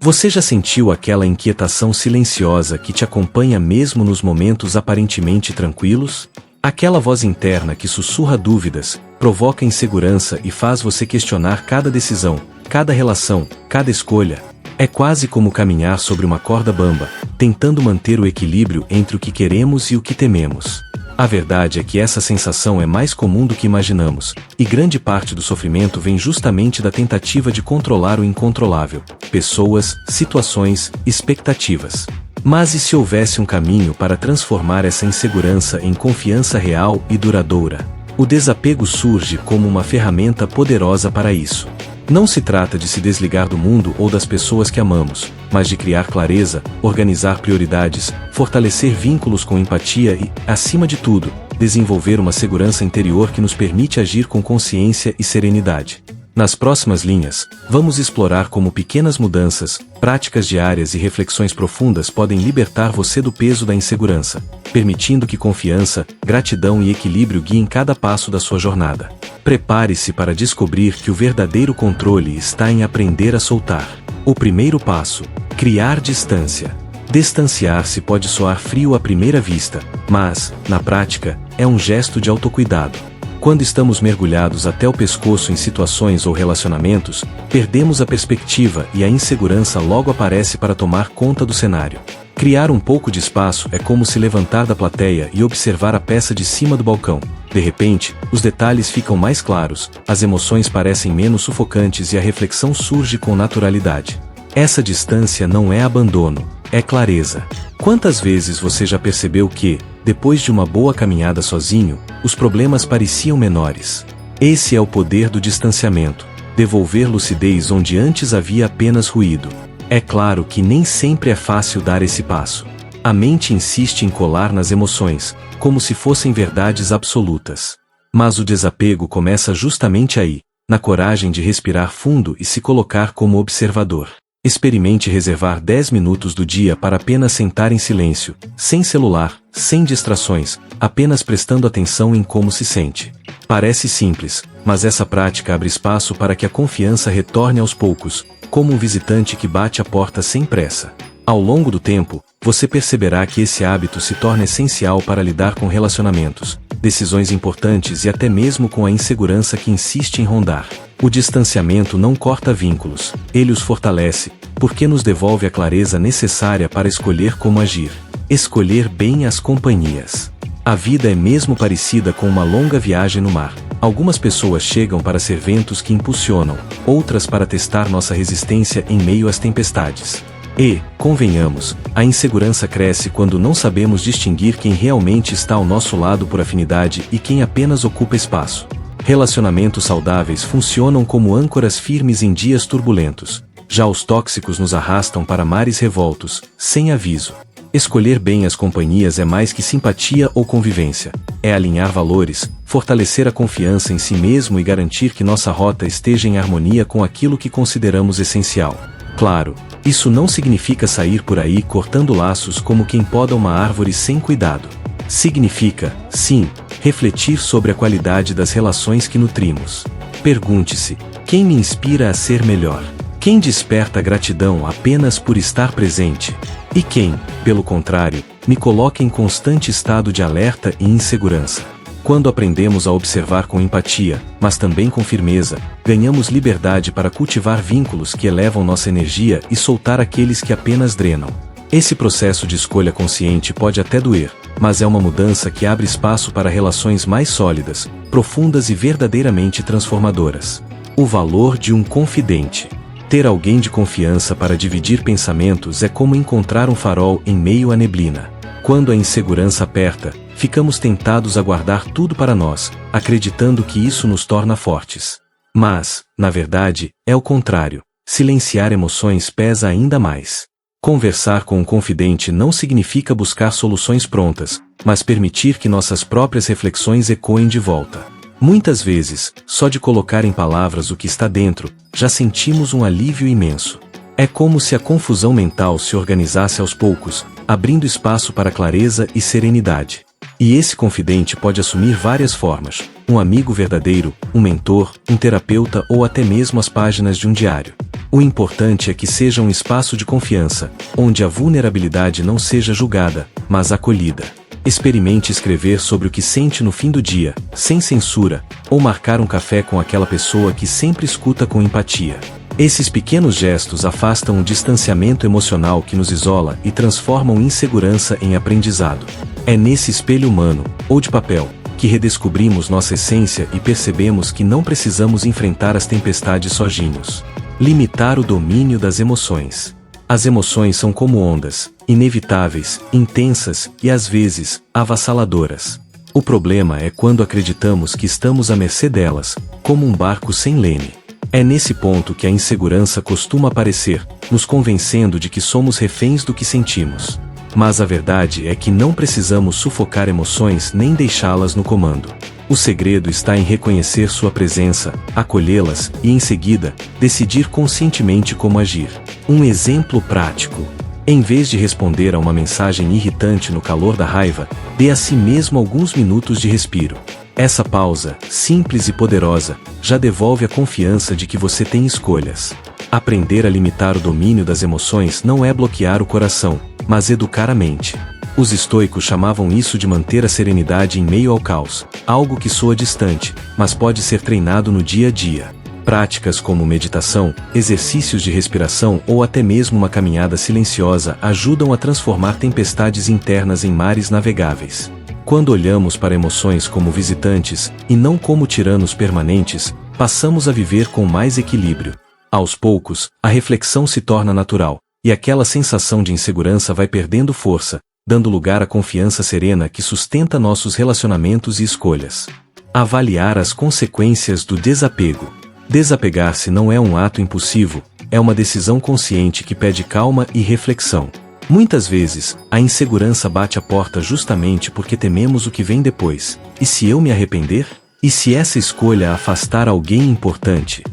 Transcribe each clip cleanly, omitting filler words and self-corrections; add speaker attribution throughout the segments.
Speaker 1: Você já sentiu aquela inquietação silenciosa que te acompanha mesmo nos momentos aparentemente tranquilos? Aquela voz interna que sussurra dúvidas, provoca insegurança e faz você questionar cada decisão, cada relação, cada escolha. É quase como caminhar sobre uma corda bamba, tentando manter o equilíbrio entre o que queremos e o que tememos. A verdade é que essa sensação é mais comum do que imaginamos, e grande parte do sofrimento vem justamente da tentativa de controlar o incontrolável: pessoas, situações, expectativas. Mas e se houvesse um caminho para transformar essa insegurança em confiança real e duradoura? O desapego surge como uma ferramenta poderosa para isso. Não se trata de se desligar do mundo ou das pessoas que amamos, mas de criar clareza, organizar prioridades, fortalecer vínculos com empatia e, acima de tudo, desenvolver uma segurança interior que nos permite agir com consciência e serenidade. Nas próximas linhas, vamos explorar como pequenas mudanças, práticas diárias e reflexões profundas podem libertar você do peso da insegurança, permitindo que confiança, gratidão e equilíbrio guiem cada passo da sua jornada. Prepare-se para descobrir que o verdadeiro controle está em aprender a soltar. O primeiro passo: criar distância. Distanciar-se pode soar frio à primeira vista, mas, na prática, é um gesto de autocuidado. Quando estamos mergulhados até o pescoço em situações ou relacionamentos, perdemos a perspectiva e a insegurança logo aparece para tomar conta do cenário. Criar um pouco de espaço é como se levantar da plateia e observar a peça de cima do balcão. De repente, os detalhes ficam mais claros, as emoções parecem menos sufocantes e a reflexão surge com naturalidade. Essa distância não é abandono, é clareza. Quantas vezes você já percebeu que, depois de uma boa caminhada sozinho, os problemas pareciam menores? Esse é o poder do distanciamento: devolver lucidez onde antes havia apenas ruído. É claro que nem sempre é fácil dar esse passo. A mente insiste em colar nas emoções, como se fossem verdades absolutas. Mas o desapego começa justamente aí, na coragem de respirar fundo e se colocar como observador. Experimente reservar 10 minutos do dia para apenas sentar em silêncio, sem celular, sem distrações, apenas prestando atenção em como se sente. Parece simples, mas essa prática abre espaço para que a confiança retorne aos poucos, como um visitante que bate a porta sem pressa. Ao longo do tempo, você perceberá que esse hábito se torna essencial para lidar com relacionamentos, decisões importantes e até mesmo com a insegurança que insiste em rondar. O distanciamento não corta vínculos, ele os fortalece, porque nos devolve a clareza necessária para escolher como agir. Escolher bem as companhias. A vida é mesmo parecida com uma longa viagem no mar. Algumas pessoas chegam para ser ventos que impulsionam, outras para testar nossa resistência em meio às tempestades. E, convenhamos, a insegurança cresce quando não sabemos distinguir quem realmente está ao nosso lado por afinidade e quem apenas ocupa espaço. Relacionamentos saudáveis funcionam como âncoras firmes em dias turbulentos. Já os tóxicos nos arrastam para mares revoltos, sem aviso. Escolher bem as companhias é mais que simpatia ou convivência. É alinhar valores, fortalecer a confiança em si mesmo e garantir que nossa rota esteja em harmonia com aquilo que consideramos essencial. Claro, isso não significa sair por aí cortando laços como quem poda uma árvore sem cuidado. Significa, sim, refletir sobre a qualidade das relações que nutrimos. Pergunte-se: quem me inspira a ser melhor? Quem desperta gratidão apenas por estar presente? E quem, pelo contrário, me coloca em constante estado de alerta e insegurança? Quando aprendemos a observar com empatia, mas também com firmeza, ganhamos liberdade para cultivar vínculos que elevam nossa energia e soltar aqueles que apenas drenam. Esse processo de escolha consciente pode até doer, mas é uma mudança que abre espaço para relações mais sólidas, profundas e verdadeiramente transformadoras. O valor de um confidente. Ter alguém de confiança para dividir pensamentos é como encontrar um farol em meio à neblina. Quando a insegurança aperta, ficamos tentados a guardar tudo para nós, acreditando que isso nos torna fortes. Mas, na verdade, é o contrário. Silenciar emoções pesa ainda mais. Conversar com um confidente não significa buscar soluções prontas, mas permitir que nossas próprias reflexões ecoem de volta. Muitas vezes, só de colocar em palavras o que está dentro, já sentimos um alívio imenso. É como se a confusão mental se organizasse aos poucos, abrindo espaço para clareza e serenidade. E esse confidente pode assumir várias formas: um amigo verdadeiro, um mentor, um terapeuta ou até mesmo as páginas de um diário. O importante é que seja um espaço de confiança, onde a vulnerabilidade não seja julgada, mas acolhida. Experimente escrever sobre o que sente no fim do dia, sem censura, ou marcar um café com aquela pessoa que sempre escuta com empatia. Esses pequenos gestos afastam o distanciamento emocional que nos isola e transformam insegurança em aprendizado. É nesse espelho humano, ou de papel, que redescobrimos nossa essência e percebemos que não precisamos enfrentar as tempestades sozinhos. Limitar o domínio das emoções. As emoções são como ondas, inevitáveis, intensas e às vezes, avassaladoras. O problema é quando acreditamos que estamos à mercê delas, como um barco sem leme. É nesse ponto que a insegurança costuma aparecer, nos convencendo de que somos reféns do que sentimos. Mas a verdade é que não precisamos sufocar emoções nem deixá-las no comando. O segredo está em reconhecer sua presença, acolhê-las e, em seguida, decidir conscientemente como agir. Um exemplo prático. Em vez de responder a uma mensagem irritante no calor da raiva, dê a si mesmo alguns minutos de respiro. Essa pausa, simples e poderosa, já devolve a confiança de que você tem escolhas. Aprender a limitar o domínio das emoções não é bloquear o coração, mas educar a mente. Os estoicos chamavam isso de manter a serenidade em meio ao caos, algo que soa distante, mas pode ser treinado no dia a dia. Práticas como meditação, exercícios de respiração ou até mesmo uma caminhada silenciosa ajudam a transformar tempestades internas em mares navegáveis. Quando olhamos para emoções como visitantes, e não como tiranos permanentes, passamos a viver com mais equilíbrio. Aos poucos, a reflexão se torna natural, e aquela sensação de insegurança vai perdendo força, dando lugar à confiança serena que sustenta nossos relacionamentos e escolhas. Avaliar as consequências do desapego. Desapegar-se não é um ato impulsivo, é uma decisão consciente que pede calma e reflexão. Muitas vezes, a insegurança bate a porta justamente porque tememos o que vem depois. E se eu me arrepender? E se essa escolha afastar alguém importante?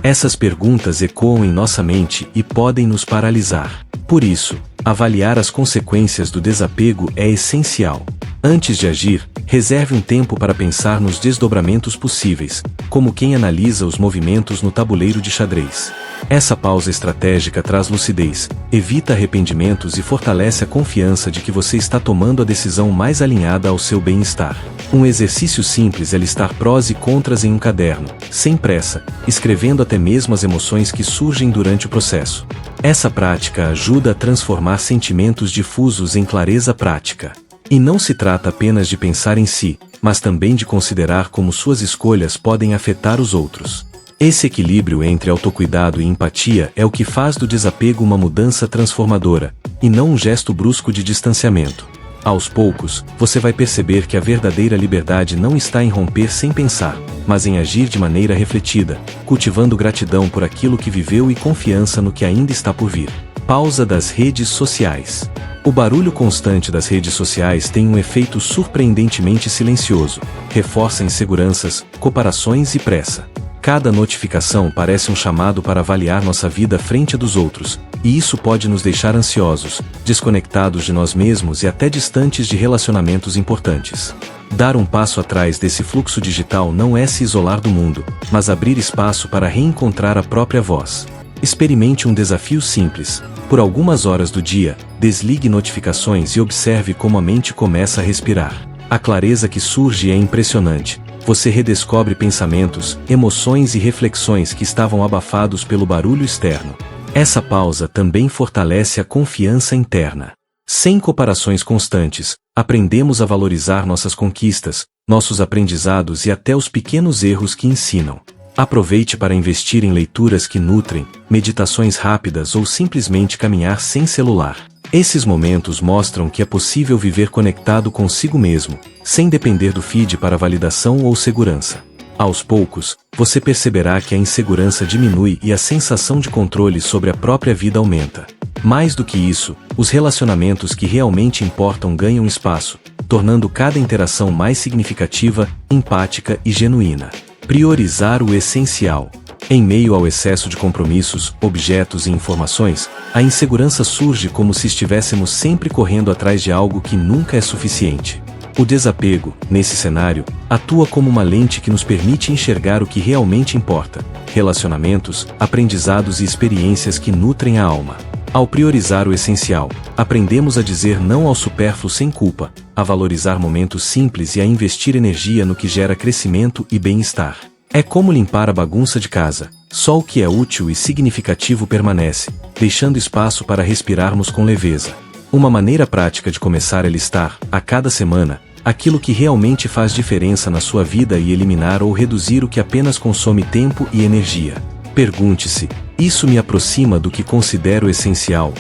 Speaker 1: Essas perguntas ecoam em nossa mente e podem nos paralisar. Por isso, avaliar as consequências do desapego é essencial. Antes de agir, reserve um tempo para pensar nos desdobramentos possíveis, como quem analisa os movimentos no tabuleiro de xadrez. Essa pausa estratégica traz lucidez, evita arrependimentos e fortalece a confiança de que você está tomando a decisão mais alinhada ao seu bem-estar. Um exercício simples é listar prós e contras em um caderno, sem pressa, escrevendo até mesmo as emoções que surgem durante o processo. Essa prática ajuda a transformar sentimentos difusos em clareza prática. E não se trata apenas de pensar em si, mas também de considerar como suas escolhas podem afetar os outros. Esse equilíbrio entre autocuidado e empatia é o que faz do desapego uma mudança transformadora, e não um gesto brusco de distanciamento. Aos poucos, você vai perceber que a verdadeira liberdade não está em romper sem pensar, mas em agir de maneira refletida, cultivando gratidão por aquilo que viveu e confiança no que ainda está por vir. Pausa das redes sociais. O barulho constante das redes sociais tem um efeito surpreendentemente silencioso, reforça inseguranças, comparações e pressa. Cada notificação parece um chamado para avaliar nossa vida frente à dos outros, e isso pode nos deixar ansiosos, desconectados de nós mesmos e até distantes de relacionamentos importantes. Dar um passo atrás desse fluxo digital não é se isolar do mundo, mas abrir espaço para reencontrar a própria voz. Experimente um desafio simples. Por algumas horas do dia, desligue notificações e observe como a mente começa a respirar. A clareza que surge é impressionante. Você redescobre pensamentos, emoções e reflexões que estavam abafados pelo barulho externo. Essa pausa também fortalece a confiança interna. Sem comparações constantes, aprendemos a valorizar nossas conquistas, nossos aprendizados e até os pequenos erros que ensinam. Aproveite para investir em leituras que nutrem, meditações rápidas ou simplesmente caminhar sem celular. Esses momentos mostram que é possível viver conectado consigo mesmo, sem depender do feed para validação ou segurança. Aos poucos, você perceberá que a insegurança diminui e a sensação de controle sobre a própria vida aumenta. Mais do que isso, os relacionamentos que realmente importam ganham espaço, tornando cada interação mais significativa, empática e genuína. Priorizar o essencial. Em meio ao excesso de compromissos, objetos e informações, a insegurança surge como se estivéssemos sempre correndo atrás de algo que nunca é suficiente. O desapego, nesse cenário, atua como uma lente que nos permite enxergar o que realmente importa: relacionamentos, aprendizados e experiências que nutrem a alma. Ao priorizar o essencial, aprendemos a dizer não ao supérfluo sem culpa, a valorizar momentos simples e a investir energia no que gera crescimento e bem-estar. É como limpar a bagunça de casa: só o que é útil e significativo permanece, deixando espaço para respirarmos com leveza. Uma maneira prática de começar é listar, a cada semana, aquilo que realmente faz diferença na sua vida e eliminar ou reduzir o que apenas consome tempo e energia. Pergunte-se: isso me aproxima do que considero essencial?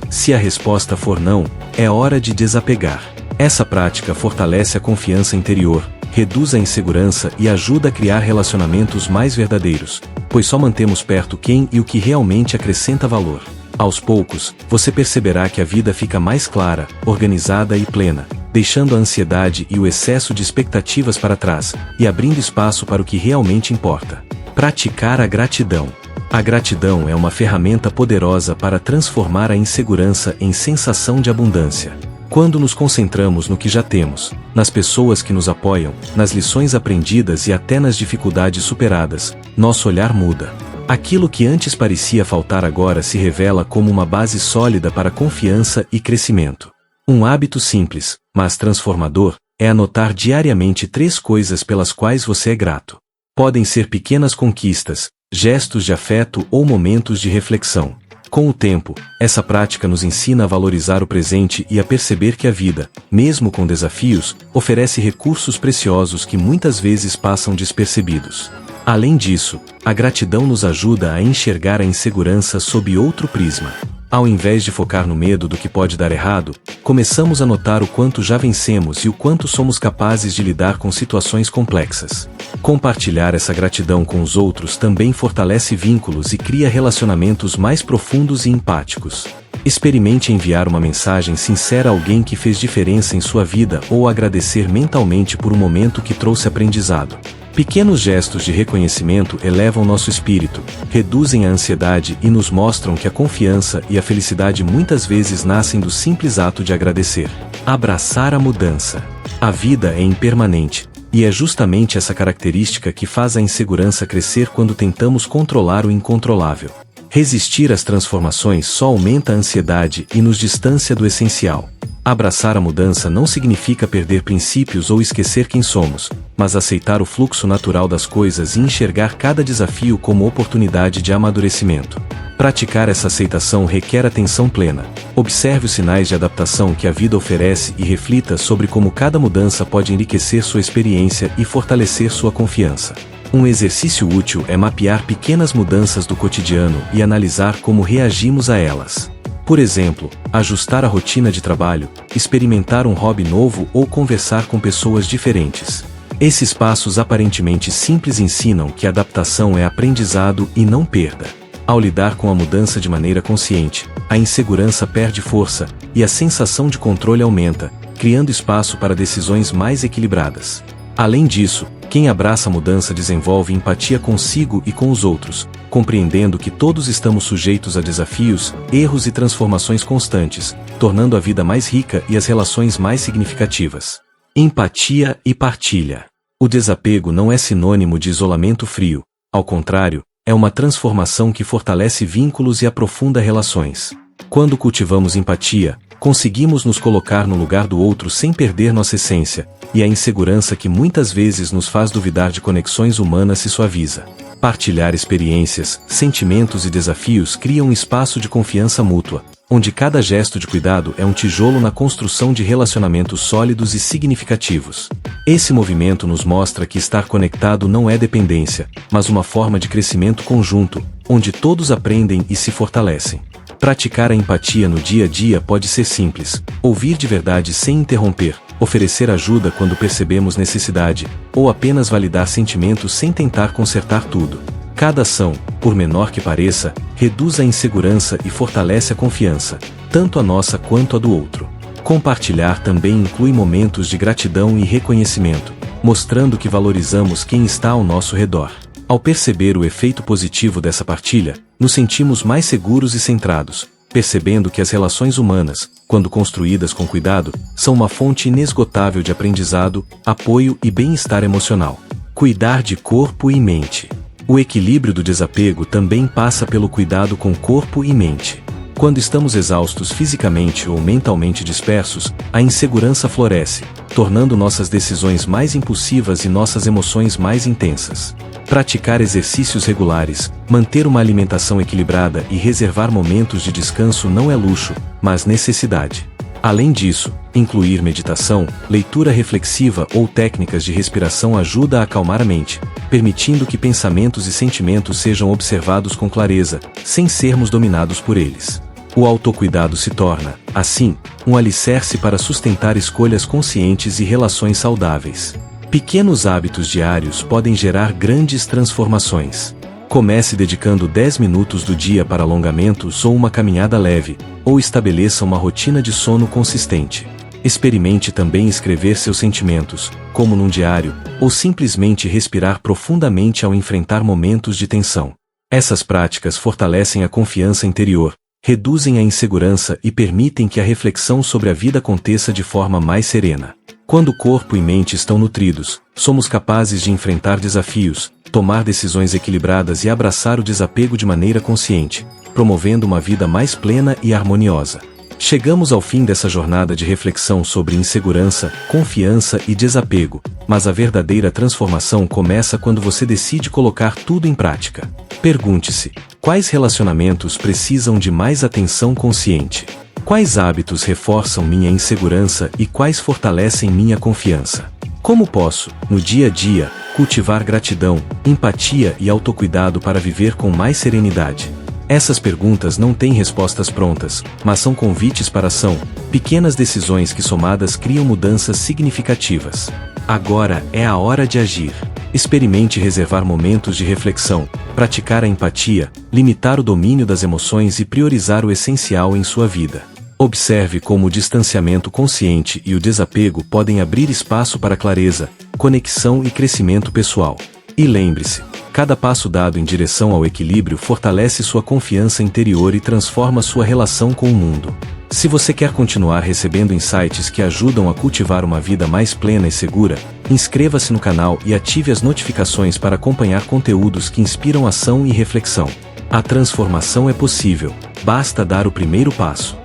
Speaker 1: Se a resposta for não, é hora de desapegar. Essa prática fortalece a confiança interior, reduz a insegurança e ajuda a criar relacionamentos mais verdadeiros, pois só mantemos perto quem e o que realmente acrescenta valor. Aos poucos, você perceberá que a vida fica mais clara, organizada e plena, deixando a ansiedade e o excesso de expectativas para trás, e abrindo espaço para o que realmente importa. Praticar a gratidão. A gratidão é uma ferramenta poderosa para transformar a insegurança em sensação de abundância. Quando nos concentramos no que já temos, nas pessoas que nos apoiam, nas lições aprendidas e até nas dificuldades superadas, nosso olhar muda. Aquilo que antes parecia faltar agora se revela como uma base sólida para confiança e crescimento. Um hábito simples, mas transformador, é anotar diariamente 3 coisas pelas quais você é grato. Podem ser pequenas conquistas, gestos de afeto ou momentos de reflexão. Com o tempo, essa prática nos ensina a valorizar o presente e a perceber que a vida, mesmo com desafios, oferece recursos preciosos que muitas vezes passam despercebidos. Além disso, a gratidão nos ajuda a enxergar a insegurança sob outro prisma. Ao invés de focar no medo do que pode dar errado, começamos a notar o quanto já vencemos e o quanto somos capazes de lidar com situações complexas. Compartilhar essa gratidão com os outros também fortalece vínculos e cria relacionamentos mais profundos e empáticos. Experimente enviar uma mensagem sincera a alguém que fez diferença em sua vida ou agradecer mentalmente por um momento que trouxe aprendizado. Pequenos gestos de reconhecimento elevam nosso espírito, reduzem a ansiedade e nos mostram que a confiança e a felicidade muitas vezes nascem do simples ato de agradecer. Abraçar a mudança. A vida é impermanente, e é justamente essa característica que faz a insegurança crescer quando tentamos controlar o incontrolável. Resistir às transformações só aumenta a ansiedade e nos distancia do essencial. Abraçar a mudança não significa perder princípios ou esquecer quem somos, mas aceitar o fluxo natural das coisas e enxergar cada desafio como oportunidade de amadurecimento. Praticar essa aceitação requer atenção plena. Observe os sinais de adaptação que a vida oferece e reflita sobre como cada mudança pode enriquecer sua experiência e fortalecer sua confiança. Um exercício útil é mapear pequenas mudanças do cotidiano e analisar como reagimos a elas. Por exemplo, ajustar a rotina de trabalho, experimentar um hobby novo ou conversar com pessoas diferentes. Esses passos aparentemente simples ensinam que a adaptação é aprendizado e não perda. Ao lidar com a mudança de maneira consciente, a insegurança perde força e a sensação de controle aumenta, criando espaço para decisões mais equilibradas. Além disso, quem abraça a mudança desenvolve empatia consigo e com os outros, compreendendo que todos estamos sujeitos a desafios, erros e transformações constantes, tornando a vida mais rica e as relações mais significativas. Empatia e partilha. O desapego não é sinônimo de isolamento frio, ao contrário, é uma transformação que fortalece vínculos e aprofunda relações. Quando cultivamos empatia, conseguimos nos colocar no lugar do outro sem perder nossa essência, e a insegurança que muitas vezes nos faz duvidar de conexões humanas se suaviza. Partilhar experiências, sentimentos e desafios cria um espaço de confiança mútua, onde cada gesto de cuidado é um tijolo na construção de relacionamentos sólidos e significativos. Esse movimento nos mostra que estar conectado não é dependência, mas uma forma de crescimento conjunto, onde todos aprendem e se fortalecem. Praticar a empatia no dia a dia pode ser simples: ouvir de verdade sem interromper, oferecer ajuda quando percebemos necessidade, ou apenas validar sentimentos sem tentar consertar tudo. Cada ação, por menor que pareça, reduz a insegurança e fortalece a confiança, tanto a nossa quanto a do outro. Compartilhar também inclui momentos de gratidão e reconhecimento, mostrando que valorizamos quem está ao nosso redor. Ao perceber o efeito positivo dessa partilha, nos sentimos mais seguros e centrados, percebendo que as relações humanas, quando construídas com cuidado, são uma fonte inesgotável de aprendizado, apoio e bem-estar emocional. Cuidar de corpo e mente. O equilíbrio do desapego também passa pelo cuidado com corpo e mente. Quando estamos exaustos fisicamente ou mentalmente dispersos, a insegurança floresce, tornando nossas decisões mais impulsivas e nossas emoções mais intensas. Praticar exercícios regulares, manter uma alimentação equilibrada e reservar momentos de descanso não é luxo, mas necessidade. Além disso, incluir meditação, leitura reflexiva ou técnicas de respiração ajuda a acalmar a mente, permitindo que pensamentos e sentimentos sejam observados com clareza, sem sermos dominados por eles. O autocuidado se torna, assim, um alicerce para sustentar escolhas conscientes e relações saudáveis. Pequenos hábitos diários podem gerar grandes transformações. Comece dedicando 10 minutos do dia para alongamentos ou uma caminhada leve, ou estabeleça uma rotina de sono consistente. Experimente também escrever seus sentimentos, como num diário, ou simplesmente respirar profundamente ao enfrentar momentos de tensão. Essas práticas fortalecem a confiança interior, reduzem a insegurança e permitem que a reflexão sobre a vida aconteça de forma mais serena. Quando corpo e mente estão nutridos, somos capazes de enfrentar desafios, tomar decisões equilibradas e abraçar o desapego de maneira consciente, promovendo uma vida mais plena e harmoniosa. Chegamos ao fim dessa jornada de reflexão sobre insegurança, confiança e desapego, mas a verdadeira transformação começa quando você decide colocar tudo em prática. Pergunte-se: quais relacionamentos precisam de mais atenção consciente? Quais hábitos reforçam minha insegurança e quais fortalecem minha confiança? Como posso, no dia a dia, cultivar gratidão, empatia e autocuidado para viver com mais serenidade? Essas perguntas não têm respostas prontas, mas são convites para ação, pequenas decisões que somadas criam mudanças significativas. Agora é a hora de agir. Experimente reservar momentos de reflexão, praticar a empatia, limitar o domínio das emoções e priorizar o essencial em sua vida. Observe como o distanciamento consciente e o desapego podem abrir espaço para clareza, conexão e crescimento pessoal. E lembre-se, cada passo dado em direção ao equilíbrio fortalece sua confiança interior e transforma sua relação com o mundo. Se você quer continuar recebendo insights que ajudam a cultivar uma vida mais plena e segura, inscreva-se no canal e ative as notificações para acompanhar conteúdos que inspiram ação e reflexão. A transformação é possível, basta dar o primeiro passo.